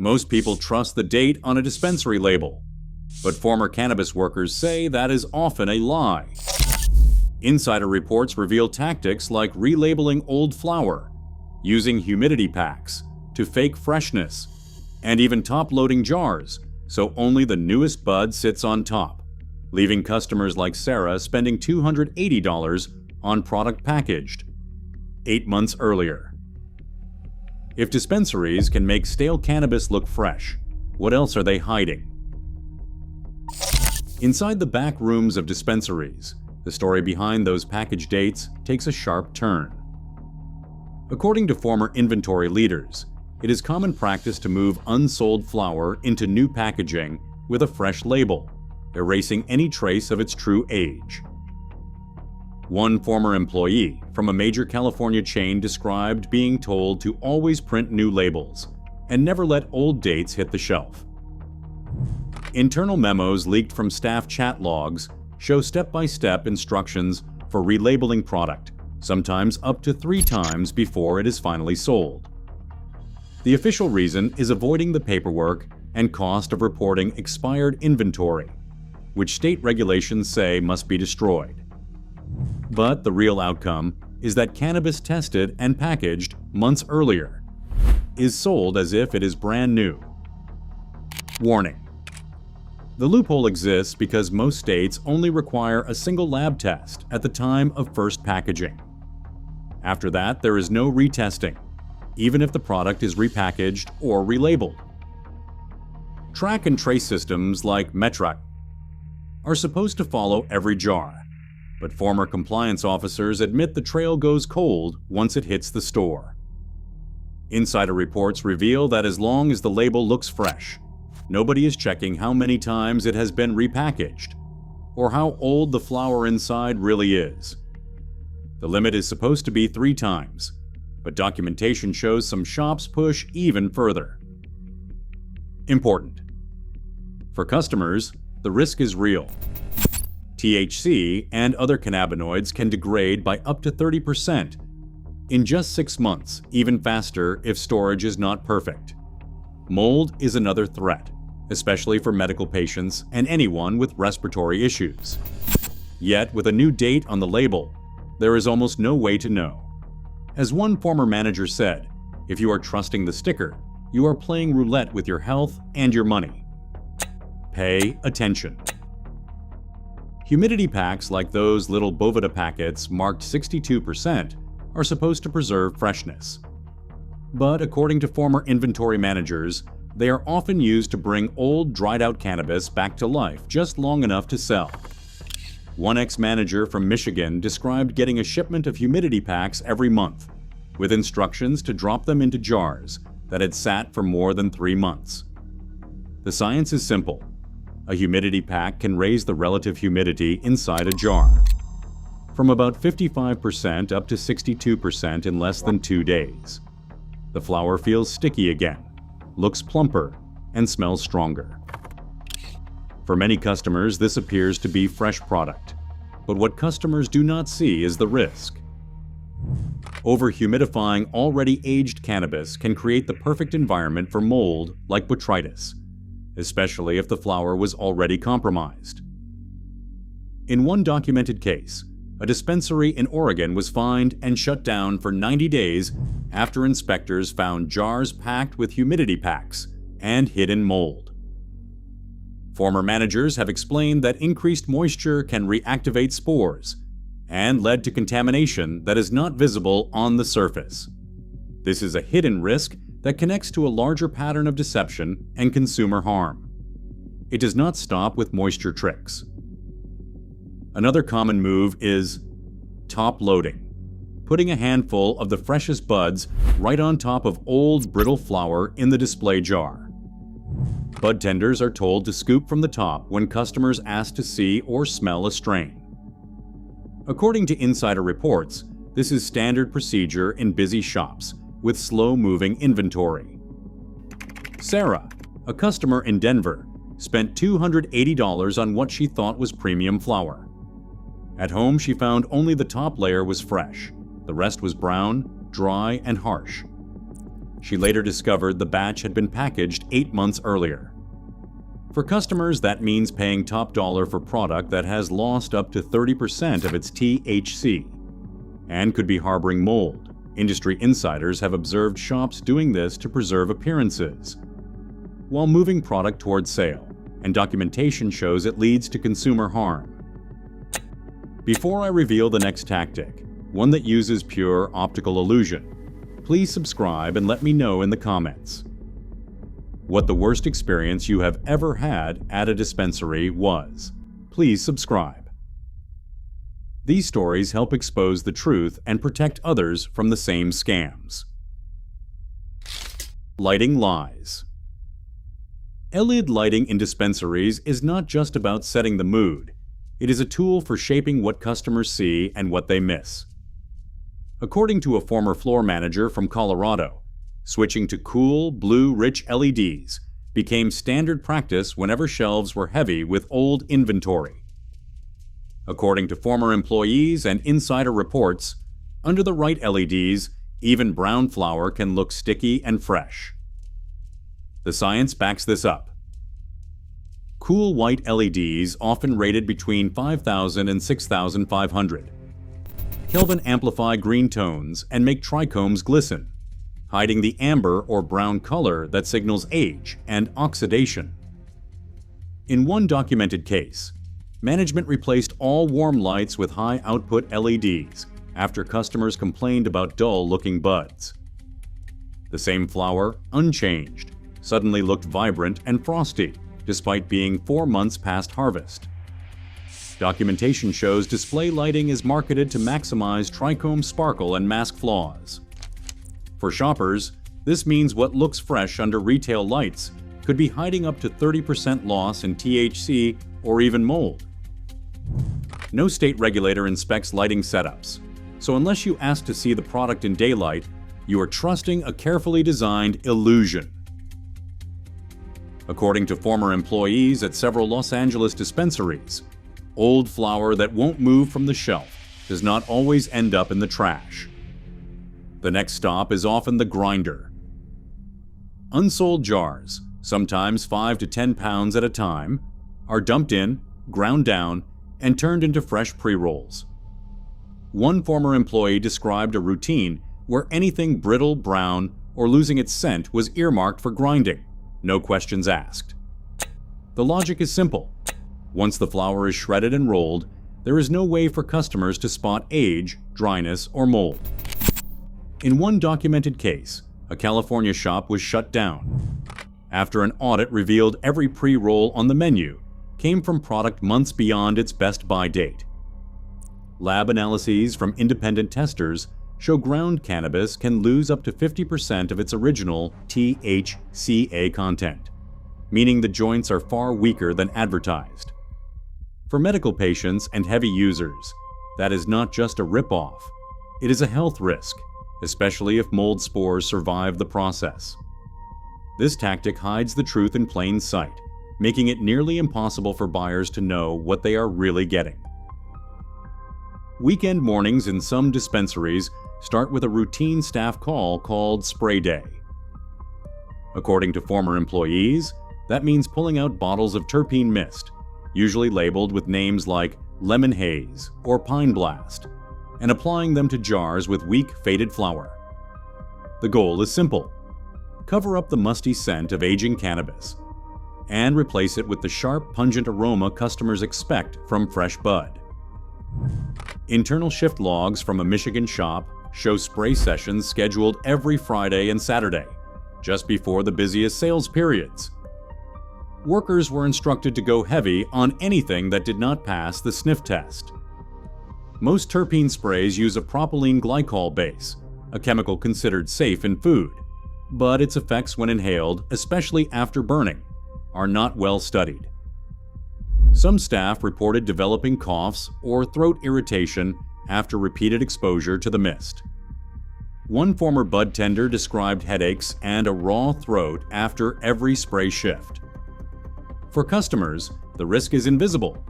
Most people trust the date on a dispensary label, but former cannabis workers say that is often a lie. Insider reports reveal tactics like relabeling old flower, using humidity packs to fake freshness, and even top-loading jars so only the newest bud sits on top, leaving customers like Sarah spending $280 on product packaged 8 months earlier. If dispensaries can make stale cannabis look fresh, what else are they hiding? Inside the back rooms of dispensaries, the story behind those package dates takes a sharp turn. According to former inventory leaders, it is common practice to move unsold flower into new packaging with a fresh label, erasing any trace of its true age. One former employee from a major California chain described being told to always print new labels and never let old dates hit the shelf. Internal memos leaked from staff chat logs show step-by-step instructions for relabeling product, sometimes up to 3 times before it is finally sold. The official reason is avoiding the paperwork and cost of reporting expired inventory, which state regulations say must be destroyed. But the real outcome is that cannabis tested and packaged months earlier is sold as if it is brand new. Warning: the loophole exists because most states only require a single lab test at the time of first packaging. After that, there is no retesting, even if the product is repackaged or relabeled. Track and trace systems like Metric are supposed to follow every jar, but former compliance officers admit the trail goes cold once it hits the store. Insider reports reveal that as long as the label looks fresh, nobody is checking how many times it has been repackaged or how old the flower inside really is. The limit is supposed to be 3 times, but documentation shows some shops push even further. Important. For customers, the risk is real. THC and other cannabinoids can degrade by up to 30% in just 6 months, even faster if storage is not perfect. Mold is another threat, especially for medical patients and anyone with respiratory issues. Yet, with a new date on the label, there is almost no way to know. As one former manager said, if you are trusting the sticker, you are playing roulette with your health and your money. Pay attention. Humidity packs like those little Boveda packets marked 62% are supposed to preserve freshness. But according to former inventory managers, they are often used to bring old, dried-out cannabis back to life just long enough to sell. One ex-manager from Michigan described getting a shipment of humidity packs every month, with instructions to drop them into jars that had sat for more than 3 months. The science is simple. A humidity pack can raise the relative humidity inside a jar from about 55% up to 62% in less than 2 days. The flower feels sticky again, looks plumper, and smells stronger. For many customers, this appears to be fresh product, but what customers do not see is the risk. Over-humidifying already aged cannabis can create the perfect environment for mold like botrytis, especially if the flower was already compromised. In one documented case, a dispensary in Oregon was fined and shut down for 90 days after inspectors found jars packed with humidity packs and hidden mold. Former managers have explained that increased moisture can reactivate spores and led to contamination that is not visible on the surface. This is a hidden risk that connects to a larger pattern of deception and consumer harm. It does not stop with moisture tricks. Another common move is top loading, putting a handful of the freshest buds right on top of old, brittle flower in the display jar. Budtenders are told to scoop from the top when customers ask to see or smell a strain. According to insider reports, this is standard procedure in busy shops with slow-moving inventory. Sarah, a customer in Denver, spent $280 on what she thought was premium flower. At home, she found only the top layer was fresh. The rest was brown, dry, and harsh. She later discovered the batch had been packaged 8 months earlier. For customers, that means paying top dollar for product that has lost up to 30% of its THC and could be harboring mold. Industry insiders have observed shops doing this to preserve appearances while moving product towards sale, and documentation shows it leads to consumer harm. Before I reveal the next tactic, one that uses pure optical illusion, please subscribe and let me know in the comments what the worst experience you have ever had at a dispensary was. Please subscribe. These stories help expose the truth and protect others from the same scams. Lighting lies. LED lighting in dispensaries is not just about setting the mood. It is a tool for shaping what customers see and what they miss. According to a former floor manager from Colorado, switching to cool, blue-rich LEDs became standard practice whenever shelves were heavy with old inventory. According to former employees and insider reports, under the right LEDs, even brown flower can look sticky and fresh. The science backs this up. Cool white LEDs, often rated between 5,000 and 6,500, Kelvin amplify green tones and make trichomes glisten, hiding the amber or brown color that signals age and oxidation. In one documented case, management replaced all warm lights with high-output LEDs after customers complained about dull-looking buds. The same flower, unchanged, suddenly looked vibrant and frosty, despite being 4 months past harvest. Documentation shows display lighting is marketed to maximize trichome sparkle and mask flaws. For shoppers, this means what looks fresh under retail lights could be hiding up to 30% loss in THC or even mold. No state regulator inspects lighting setups, so unless you ask to see the product in daylight, you are trusting a carefully designed illusion. According to former employees at several Los Angeles dispensaries, old flower that won't move from the shelf does not always end up in the trash. The next stop is often the grinder. Unsold jars, sometimes 5 to 10 pounds at a time, are dumped in, ground down, and turned into fresh pre-rolls. One former employee described a routine where anything brittle, brown, or losing its scent was earmarked for grinding, no questions asked. The logic is simple. Once the flower is shredded and rolled, there is no way for customers to spot age, dryness, or mold. In one documented case, a California shop was shut down after an audit revealed every pre-roll on the menu came from product months beyond its best buy date. Lab analyses from independent testers show ground cannabis can lose up to 50% of its original THCA content, meaning the joints are far weaker than advertised. For medical patients and heavy users, that is not just a rip-off, it is a health risk, especially if mold spores survive the process. This tactic hides the truth in plain sight, making it nearly impossible for buyers to know what they are really getting. Weekend mornings in some dispensaries start with a routine staff call called spray day. According to former employees, that means pulling out bottles of terpene mist, usually labeled with names like lemon haze or pine blast, and applying them to jars with weak, faded flower. The goal is simple: cover up the musty scent of aging cannabis and replace it with the sharp, pungent aroma customers expect from fresh bud. Internal shift logs from a Michigan shop show spray sessions scheduled every Friday and Saturday, just before the busiest sales periods. Workers were instructed to go heavy on anything that did not pass the sniff test. Most terpene sprays use a propylene glycol base, a chemical considered safe in food, but its effects when inhaled, especially after burning, are not well studied. Some staff reported developing coughs or throat irritation after repeated exposure to the mist. One former Budtender described headaches and a raw throat after every spray shift. For customers, the risk is invisible.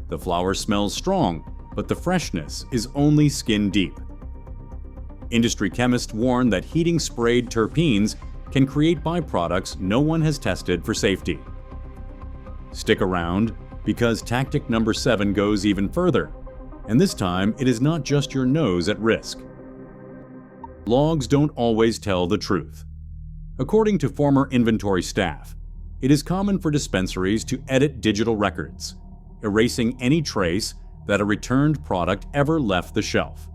The flower smells strong, but the freshness is only skin deep. Industry chemists warn that heating sprayed terpenes can create byproducts no one has tested for safety. Stick around, because tactic number 7 goes even further, and this time it is not just your nose at risk. Logs don't always tell the truth. According to former inventory staff, it is common for dispensaries to edit digital records, erasing any trace that a returned product ever left the shelf.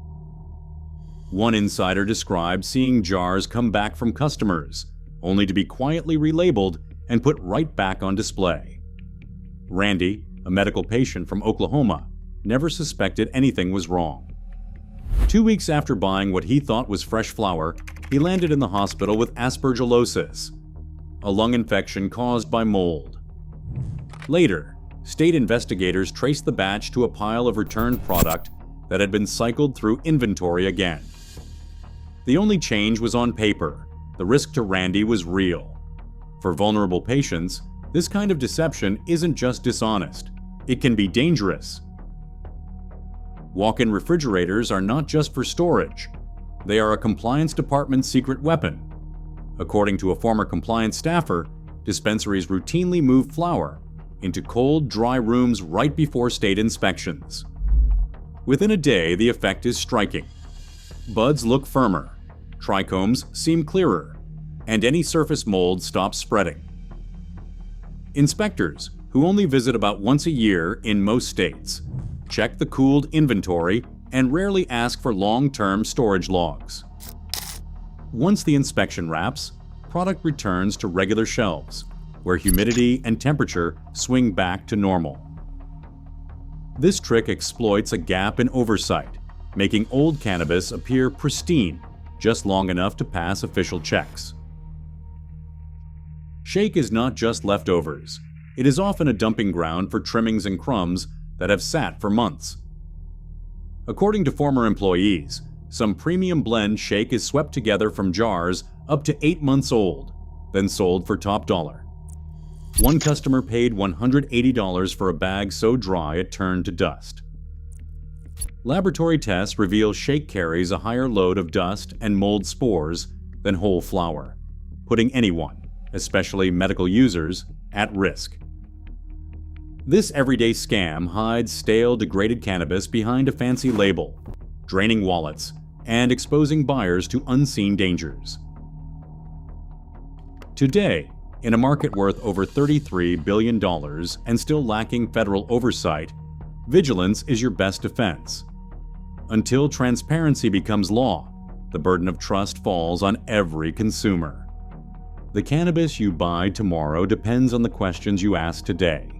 One insider described seeing jars come back from customers, only to be quietly relabeled and put right back on display. Randy, a medical patient from Oklahoma, never suspected anything was wrong. 2 weeks after buying what he thought was fresh flower, he landed in the hospital with aspergillosis, a lung infection caused by mold. Later, state investigators traced the batch to a pile of returned product that had been cycled through inventory again. The only change was on paper. The risk to Randy was real. For vulnerable patients, this kind of deception isn't just dishonest. It can be dangerous. Walk-in refrigerators are not just for storage. They are a compliance department secret weapon. According to a former compliance staffer, dispensaries routinely move flower into cold, dry rooms right before state inspections. Within a day, the effect is striking. Buds look firmer, trichomes seem clearer, and any surface mold stops spreading. Inspectors, who only visit about once a year in most states, check the cooled inventory and rarely ask for long-term storage logs. Once the inspection wraps, product returns to regular shelves, where humidity and temperature swing back to normal. This trick exploits a gap in oversight, making old cannabis appear pristine just long enough to pass official checks. Shake is not just leftovers. It is often a dumping ground for trimmings and crumbs that have sat for months. According to former employees, some premium blend shake is swept together from jars up to 8 months old, then sold for top dollar. One customer paid $180 for a bag so dry it turned to dust. Laboratory tests reveal shake carries a higher load of dust and mold spores than whole flower, putting anyone, especially medical users, at risk. This everyday scam hides stale, degraded cannabis behind a fancy label, draining wallets and exposing buyers to unseen dangers. Today, in a market worth over $33 billion and still lacking federal oversight, vigilance is your best defense. Until transparency becomes law, the burden of trust falls on every consumer. The cannabis you buy tomorrow depends on the questions you ask today.